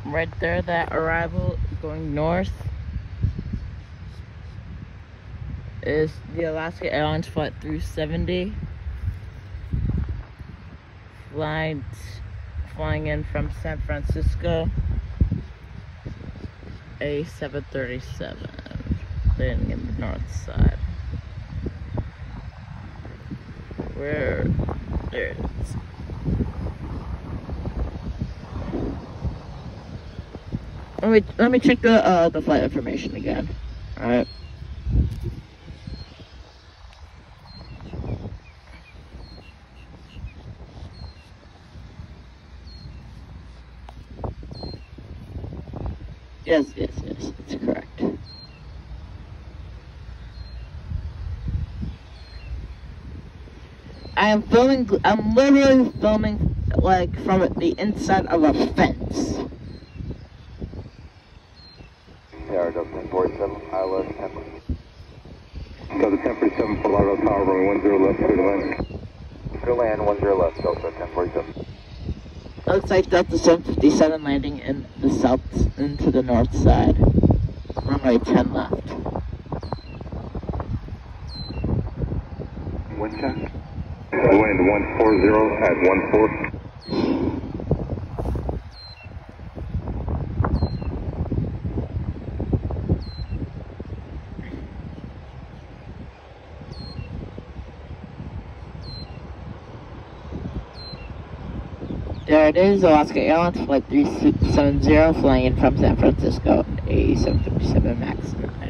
Right there, that arrival going north is the Alaska Airlines Flight 370. Flying in from San Francisco. A 737, landing in the north side. There it is. Let me check the flight information again. All right. Yes, it's correct. I'm literally filming, like, from the inside of a fence. Yeah, 1047, ILS 10. So the 1047 for Lauderdale Tower, runway 10 left, clear to land. Clear land, 10 left, Delta 1047. Looks like Delta 757 landing in the south, into the north side. Runway 10 left. Wind check. Wind 140 at 14. There it is, Alaska Airlines Flight 370 flying in from San Francisco, a 737 MAX 9.